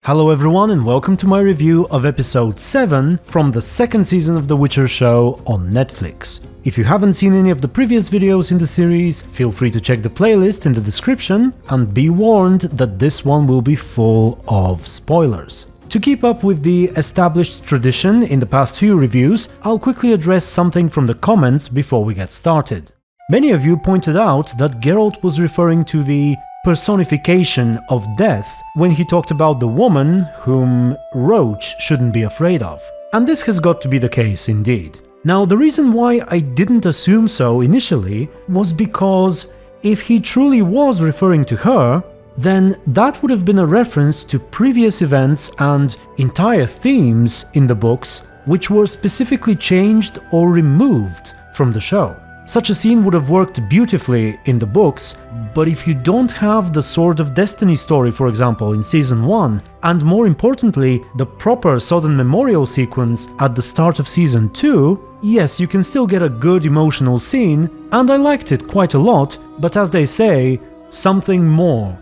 Hello everyone and welcome to my review of episode 7 from the second season of The Witcher show on Netflix. If you haven't seen any of the previous videos in the series, feel free to check the playlist in the description and be warned that this one will be full of spoilers. To keep up with the established tradition in the past few reviews, I'll quickly address something from the comments before we get started. Many of you pointed out that Geralt was referring to the personification of death when he talked about the woman whom Roach shouldn't be afraid of. And this has got to be the case indeed. Now, the reason why I didn't assume so initially was because if he truly was referring to her, then that would have been a reference to previous events and entire themes in the books which were specifically changed or removed from the show. Such a scene would have worked beautifully in the books, but if you don't have the Sword of Destiny story, for example, in Season 1, and more importantly, the proper Sodden Memorial sequence at the start of Season 2, yes, you can still get a good emotional scene, and I liked it quite a lot, but as they say, something more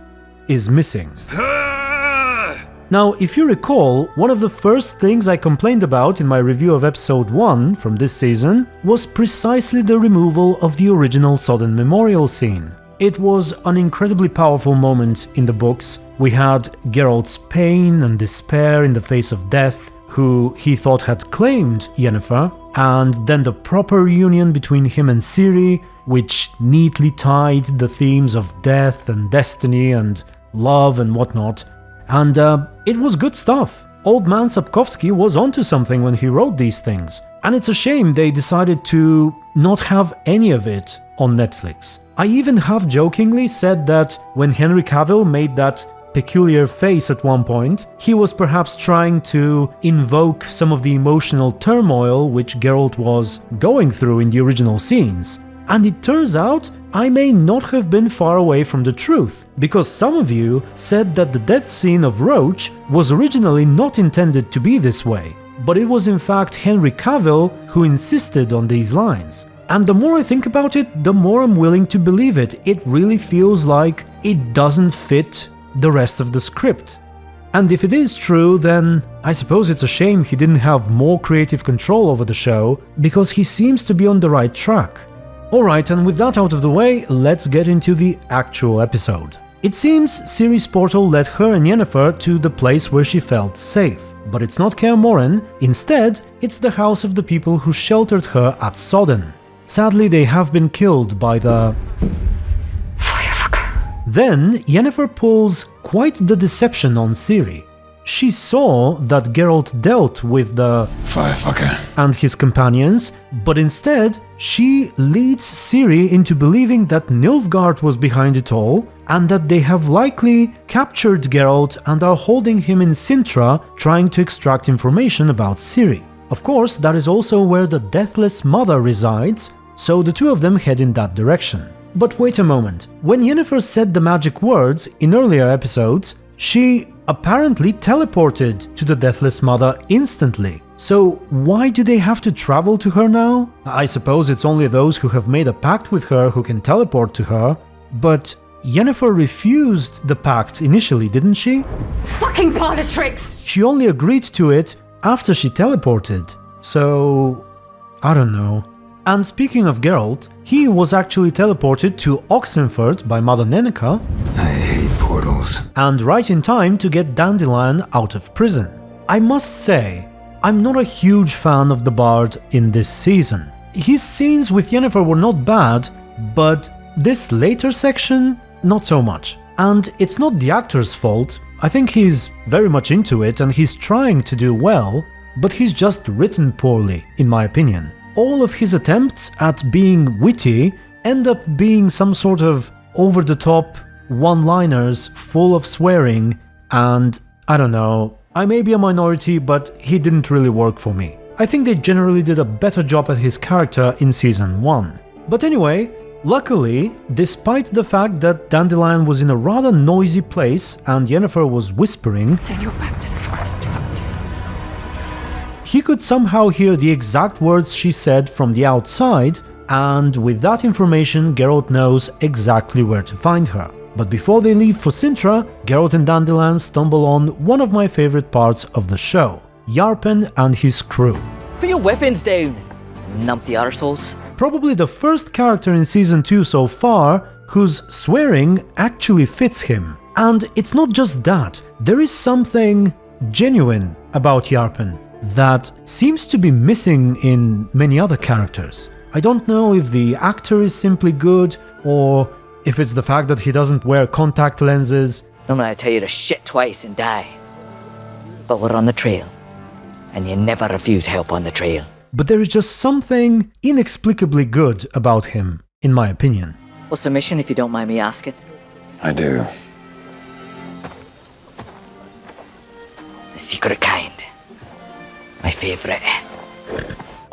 is missing. Now, if you recall, one of the first things I complained about in my review of episode 1 from this season was precisely the removal of the original Sodden Memorial scene. It was an incredibly powerful moment in the books. We had Geralt's pain and despair in the face of death, who he thought had claimed Yennefer, and then the proper reunion between him and Ciri, which neatly tied the themes of death and destiny and love and whatnot. And it was good stuff. Old man Sapkowski was onto something when he wrote these things. And it's a shame they decided to not have any of it on Netflix. I even half-jokingly said that when Henry Cavil made that peculiar face at one point, he was perhaps trying to invoke some of the emotional turmoil which Geralt was going through in the original scenes. And it turns out I may not have been far away from the truth, because some of you said that the death scene of Roach was originally not intended to be this way, but it was in fact Henry Cavil who insisted on these lines. And the more I think about it, the more I'm willing to believe it. It really feels like it doesn't fit the rest of the script. And if it is true, then I suppose it's a shame he didn't have more creative control over the show, because he seems to be on the right track. Alright, and with that out of the way, let's get into the actual episode. It seems Ciri's portal led her and Yennefer to the place where she felt safe, but it's not Kaer Morhen. Instead, it's the house of the people who sheltered her at Sodden. Sadly, they have been killed by the... Then, Yennefer pulls quite the deception on Ciri. She saw that Geralt dealt with the Firefucker and his companions, but instead, she leads Ciri into believing that Nilfgaard was behind it all, and that they have likely captured Geralt and are holding him in Cintra, trying to extract information about Ciri. Of course, that is also where the Deathless mother resides, so the two of them head in that direction. But wait a moment, when Yennefer said the magic words in earlier episodes, she apparently teleported to the Deathless Mother instantly. So why do they have to travel to her now? I suppose it's only those who have made a pact with her who can teleport to her, but Yennefer refused the pact initially, didn't she? Fucking part of tricks! She only agreed to it after she teleported, so I don't know. And speaking of Geralt, he was actually teleported to Oxenford by Mother Nenneker. I hate portals. And right in time to get Dandelion out of prison. I must say, I'm not a huge fan of the Bard in this season. His scenes with Yennefer were not bad, but this later section, not so much. And it's not the actor's fault. I think he's very much into it and he's trying to do well, but he's just written poorly, in my opinion. All of his attempts at being witty end up being some sort of over-the-top one-liners full of swearing, and I don't know, I may be a minority, but he didn't really work for me. I think they generally did a better job at his character in Season 1. But anyway, luckily, despite the fact that Dandelion was in a rather noisy place and Yennefer was whispering, Turn your back to the forest. he could somehow hear the exact words she said from the outside, and with that information Geralt knows exactly where to find her. But before they leave for Cintra, Geralt and Dandelion stumble on one of my favorite parts of the show, Yarpen and his crew. Put your weapons down, numpty arseholes. Probably the first character in Season 2 so far whose swearing actually fits him. And it's not just that, there is something genuine about Yarpen that seems to be missing in many other characters. I don't know if the actor is simply good, or if it's the fact that he doesn't wear contact lenses. Normally I tell you to shit twice and die. But we're on the trail, and you never refuse help on the trail. But there is just something inexplicably good about him, in my opinion. What's the mission, if you don't mind me asking? I do. The secret kind. My favorite.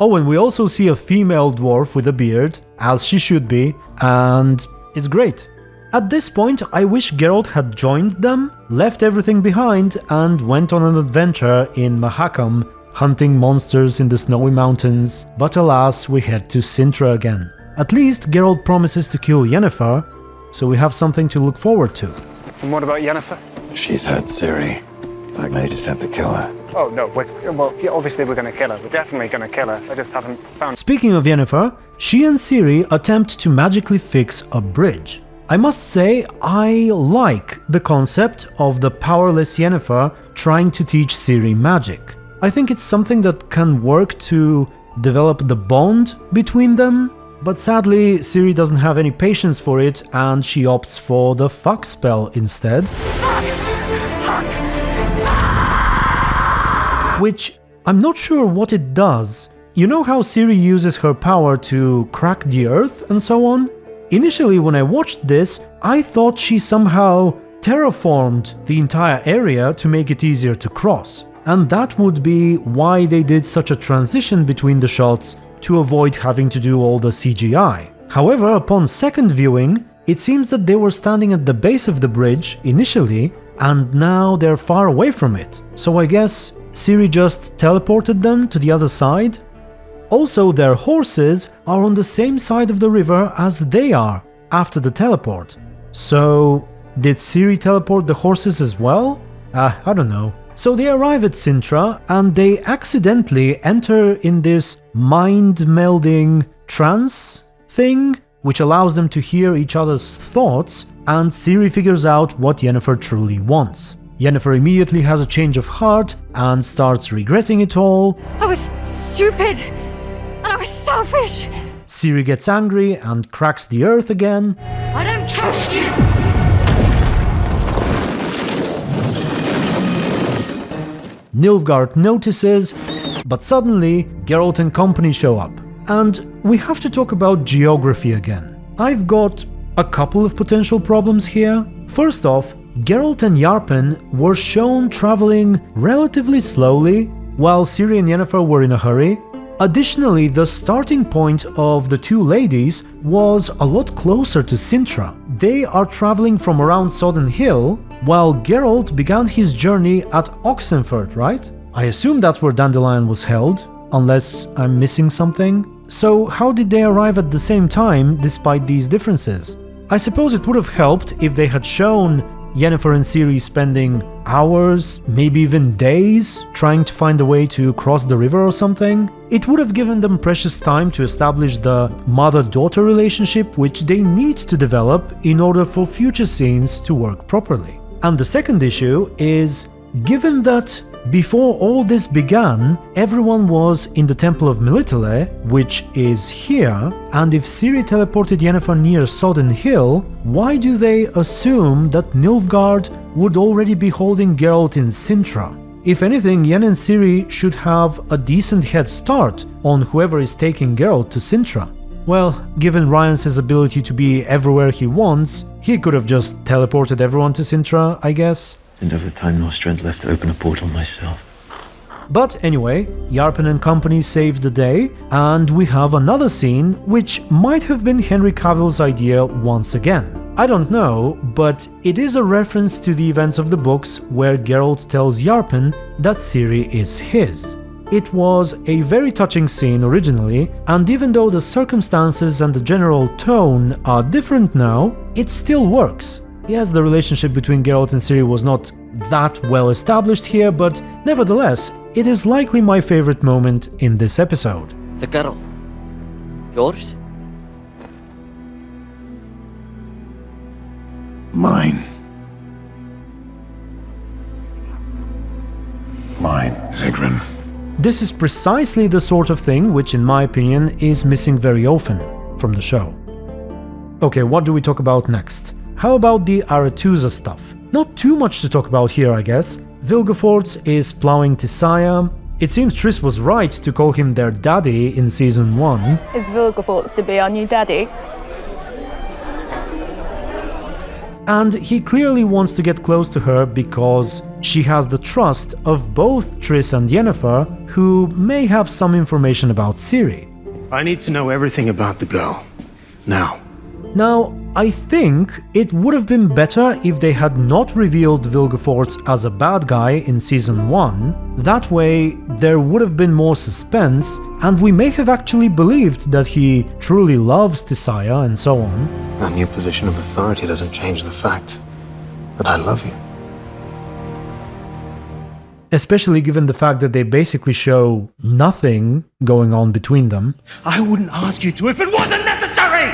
Oh, and we also see a female dwarf with a beard, as she should be, and it's great. At this point, I wish Geralt had joined them, left everything behind, and went on an adventure in Mahakam, hunting monsters in the snowy mountains, but alas, we head to Cintra again. At least Geralt promises to kill Yennefer, so we have something to look forward to. And what about Yennefer? She's had Ciri. I just have to kill her. Oh, no, obviously we're going to kill her. We're definitely going to kill her. I just haven't found... Speaking of Yennefer, she and Ciri attempt to magically fix a bridge. I must say, I like the concept of the powerless Yennefer trying to teach Ciri magic. I think it's something that can work to develop the bond between them, but sadly, Ciri doesn't have any patience for it and she opts for the fuck spell instead. Which, I'm not sure what it does. You know how Ciri uses her power to crack the earth and so on? Initially, when I watched this, I thought she somehow terraformed the entire area to make it easier to cross. And that would be why they did such a transition between the shots to avoid having to do all the CGI. However, upon second viewing, it seems that they were standing at the base of the bridge initially, and now they're far away from it. So I guess Ciri just teleported them to the other side? Also, their horses are on the same side of the river as they are after the teleport. So, did Ciri teleport the horses as well? I don't know. So they arrive at Cintra and they accidentally enter in this mind-melding trance thing, which allows them to hear each other's thoughts, and Ciri figures out what Yennefer truly wants. Yennefer immediately has a change of heart and starts regretting it all. I was stupid! And I was selfish! Ciri gets angry and cracks the earth again. I don't trust you! Nilfgaard notices, but suddenly Geralt and company show up. And we have to talk about geography again. I've got a couple of potential problems here. First off, Geralt and Yarpen were shown traveling relatively slowly, while Ciri and Yennefer were in a hurry. Additionally, the starting point of the two ladies was a lot closer to Cintra. They are traveling from around Sodden Hill, while Geralt began his journey at Oxenford, right? I assume that's where Dandelion was held, unless I'm missing something. So how did they arrive at the same time despite these differences? I suppose it would have helped if they had shown Yennefer and Ciri spending hours, maybe even days, trying to find a way to cross the river or something. It would have given them precious time to establish the mother-daughter relationship which they need to develop in order for future scenes to work properly. And the second issue is, given that before all this began, everyone was in the Temple of Melitele, which is here, and if Ciri teleported Yennefer near Sodden Hill, why do they assume that Nilfgaard would already be holding Geralt in Cintra? If anything, Yen and Ciri should have a decent head start on whoever is taking Geralt to Cintra. Well, given Rience's ability to be everywhere he wants, he could have just teleported everyone to Cintra, I guess. Didn't have the time nor strength left to open a portal myself. But anyway, Yarpen and company saved the day, and we have another scene which might have been Henry Cavill's idea once again. I don't know, but it is a reference to the events of the books where Geralt tells Yarpen that Ciri is his. It was a very touching scene originally, and even though the circumstances and the general tone are different now, it still works. Yes, the relationship between Geralt and Ciri was not that well established here, but nevertheless, it is likely my favorite moment in this episode. The girl. Yours? Mine. Mine, Sigrun. This is precisely the sort of thing which, in my opinion, is missing very often from the show. Okay, what do we talk about next? How about the Aretuza stuff? Not too much to talk about here, I guess. Vilgefortz is ploughing Tissaia. It seems Triss was right to call him their daddy in Season 1. Is Vilgefortz to be our new daddy? And he clearly wants to get close to her because she has the trust of both Triss and Yennefer, who may have some information about Ciri. I need to know everything about the girl. Now. Now, I think it would have been better if they had not revealed Vilgefortz as a bad guy in Season 1. That way, there would have been more suspense, and we may have actually believed that he truly loves Tissaia and so on. That new position of authority doesn't change the fact that I love you. Especially given the fact that they basically show nothing going on between them. I wouldn't ask you to if it wasn't necessary!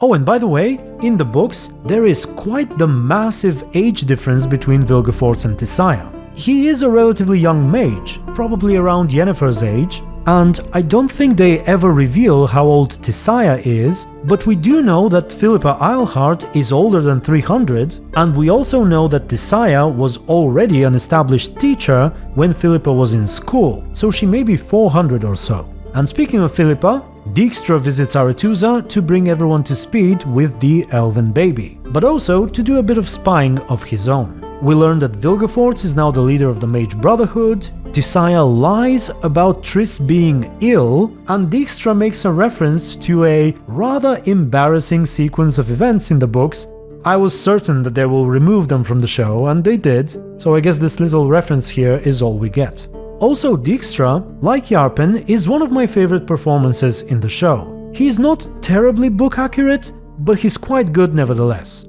Oh, and by the way, in the books, there is quite the massive age difference between Vilgefortz and Tissaia. He is a relatively young mage, probably around Yennefer's age, and I don't think they ever reveal how old Tissaia is, but we do know that Philippa Eilhart is older than 300, and we also know that Tissaia was already an established teacher when Philippa was in school, so she may be 400 or so. And speaking of Philippa, Dijkstra visits Aretuza to bring everyone to speed with the elven baby, but also to do a bit of spying of his own. We learn that Vilgefortz is now the leader of the Mage Brotherhood, Tissaia lies about Triss being ill, and Dijkstra makes a reference to a rather embarrassing sequence of events in the books. I was certain that they will remove them from the show, and they did, so I guess this little reference here is all we get. Also, Dijkstra, like Yarpen, is one of my favorite performances in the show. He's not terribly book accurate, but he's quite good nevertheless.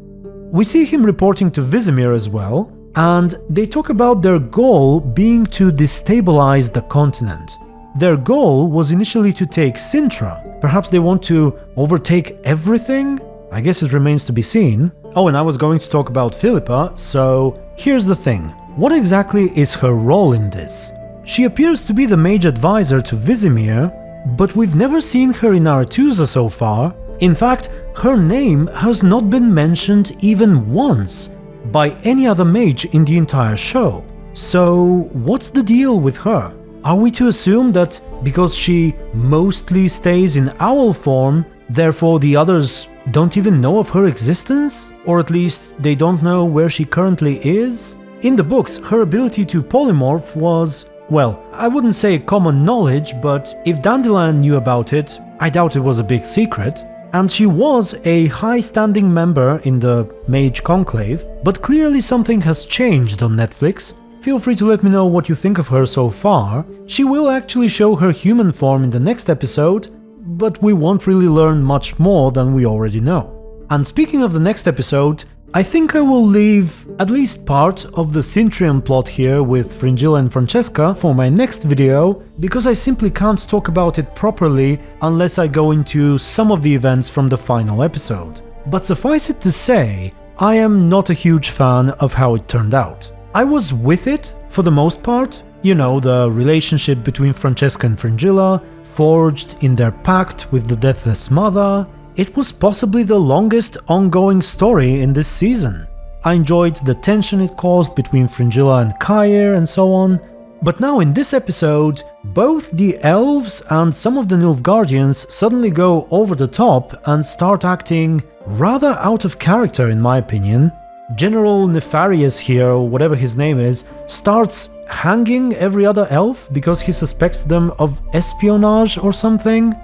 We see him reporting to Vizimir as well, and they talk about their goal being to destabilize the continent. Their goal was initially to take Cintra. Perhaps they want to overtake everything? I guess it remains to be seen. Oh, and I was going to talk about Philippa, so here's the thing. What exactly is her role in this? She appears to be the mage advisor to Vizimir, but we've never seen her in Aretuza so far. In fact, her name has not been mentioned even once by any other mage in the entire show. So, what's the deal with her? Are we to assume that because she mostly stays in owl form, therefore the others don't even know of her existence? Or at least they don't know where she currently is? In the books, her ability to polymorph was, well, I wouldn't say common knowledge, but if Dandelion knew about it, I doubt it was a big secret. And she was a high-standing member in the Mage Conclave, but clearly something has changed on Netflix. Feel free to let me know what you think of her so far. She will actually show her human form in the next episode, but we won't really learn much more than we already know. And speaking of the next episode, I think I will leave at least part of the Cintrian plot here with Fringilla and Francesca for my next video, because I simply can't talk about it properly unless I go into some of the events from the final episode. But suffice it to say, I am not a huge fan of how it turned out. I was with it for the most part, you know, the relationship between Francesca and Fringilla, forged in their pact with the Deathless Mother. It was possibly the longest ongoing story in this season. I enjoyed the tension it caused between Fringilla and Kair and so on, but now in this episode, both the elves and some of the Nilfgaardians suddenly go over the top and start acting rather out of character in my opinion. General Nefarious here, or whatever his name is, starts hanging every other elf because he suspects them of espionage or something.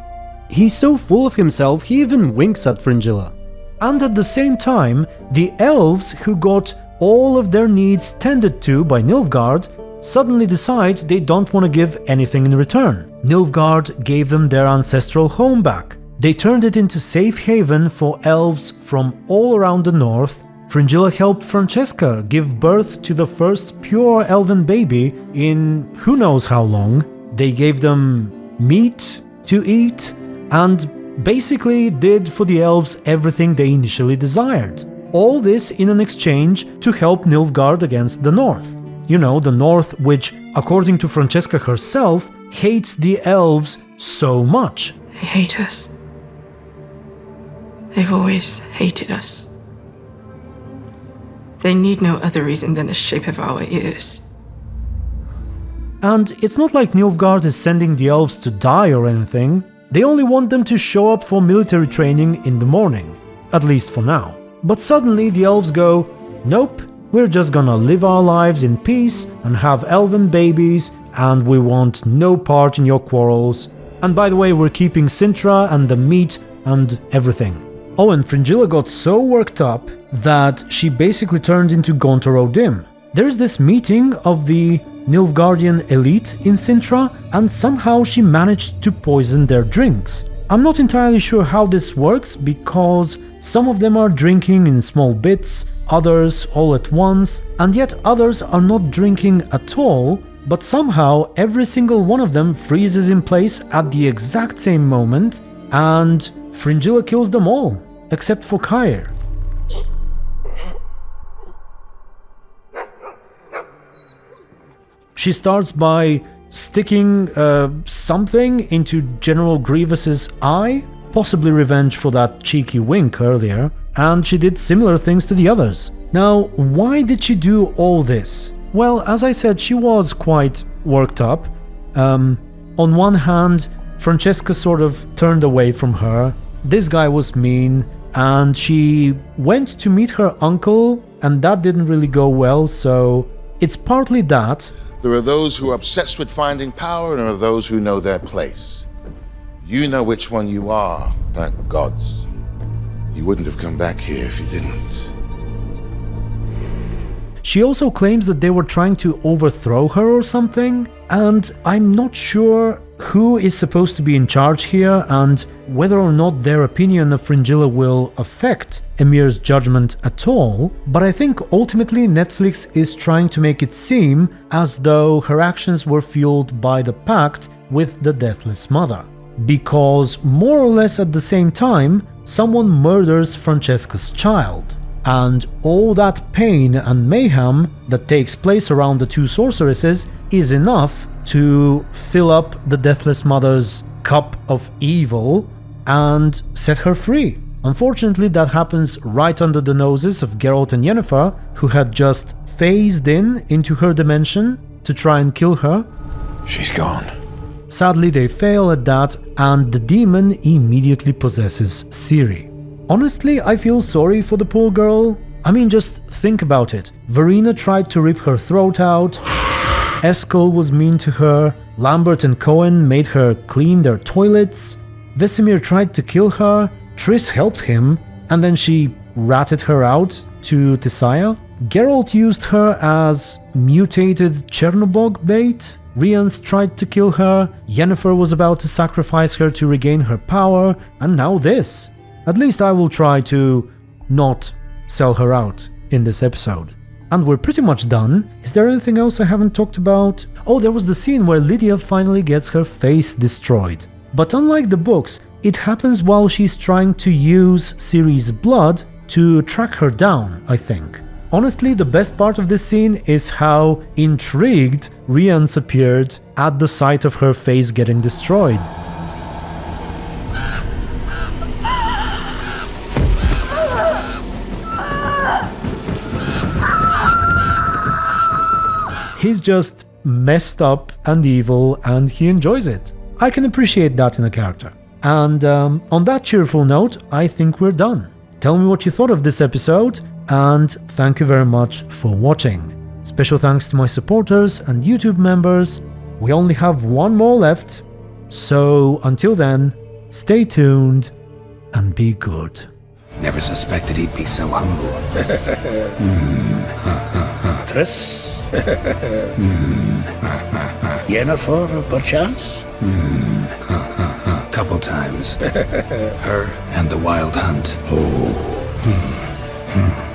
He's so full of himself, he even winks at Fringilla. And at the same time, the elves who got all of their needs tended to by Nilfgaard suddenly decide they don't want to give anything in return. Nilfgaard gave them their ancestral home back. They turned it into safe haven for elves from all around the north. Fringilla helped Francesca give birth to the first pure elven baby in who knows how long. They gave them meat to eat and basically did for the elves everything they initially desired. All this in an exchange to help Nilfgaard against the north. You know, the north which, according to Francesca herself, hates the elves so much. They hate us. They've always hated us. They need no other reason than the shape of our ears. And it's not like Nilfgaard is sending the elves to die or anything. They only want them to show up for military training in the morning, at least for now. But suddenly the elves go, nope, we're just gonna live our lives in peace and have elven babies, and we want no part in your quarrels. And by the way, we're keeping Cintra and the meat and everything. Oh, and Fringilla got so worked up that she basically turned into Gaunter O'Dimm. There's this meeting of the Nilfgaardian elite in Cintra, and somehow she managed to poison their drinks. I'm not entirely sure how this works, because some of them are drinking in small bits, others all at once, and yet others are not drinking at all, but somehow every single one of them freezes in place at the exact same moment, and Fringilla kills them all, except for Kair. She starts by sticking something into General Grievous's eye, possibly revenge for that cheeky wink earlier, and she did similar things to the others. Now, why did she do all this? Well, as I said, she was quite worked up. On one hand, Francesca sort of turned away from her. This guy was mean, and she went to meet her uncle, and that didn't really go well, so it's partly that. There are those who are obsessed with finding power, and there are those who know their place. You know which one you are, thank gods. You wouldn't have come back here if you didn't. She also claims that they were trying to overthrow her or something, and I'm not sure who is supposed to be in charge here and whether or not their opinion of Fringilla will affect Emir's judgment at all, but I think ultimately Netflix is trying to make it seem as though her actions were fueled by the pact with the Deathless Mother. Because more or less at the same time, someone murders Francesca's child. And all that pain and mayhem that takes place around the two sorceresses is enough to fill up the Deathless Mother's cup of evil and set her free. Unfortunately, that happens right under the noses of Geralt and Yennefer, who had just phased into her dimension to try and kill her. She's gone. Sadly, they fail at that, and the demon immediately possesses Ciri. Honestly, I feel sorry for the poor girl. I mean, just think about it. Verena tried to rip her throat out, Eskel was mean to her, Lambert and Cohen made her clean their toilets, Vesemir tried to kill her, Triss helped him, and then she ratted her out to Tissaia. Geralt used her as mutated Chernobog bait. Rience tried to kill her, Yennefer was about to sacrifice her to regain her power, and now this. At least I will try to not sell her out in this episode. And we're pretty much done. Is there anything else I haven't talked about? Oh, there was the scene where Lidia finally gets her face destroyed. But unlike the books, it happens while she's trying to use Ciri's blood to track her down, I think. Honestly, the best part of this scene is how intrigued Rience appeared at the sight of her face getting destroyed. He's just messed up and evil, and he enjoys it. I can appreciate that in a character. And on that cheerful note, I think we're done. Tell me what you thought of this episode, and thank you very much for watching. Special thanks to my supporters and YouTube members. We only have one more left, so until then, stay tuned and be good. Never suspected he'd be so humble. Triss? Yennefer, perchance? couple times. Her and the Wild Hunt. Oh.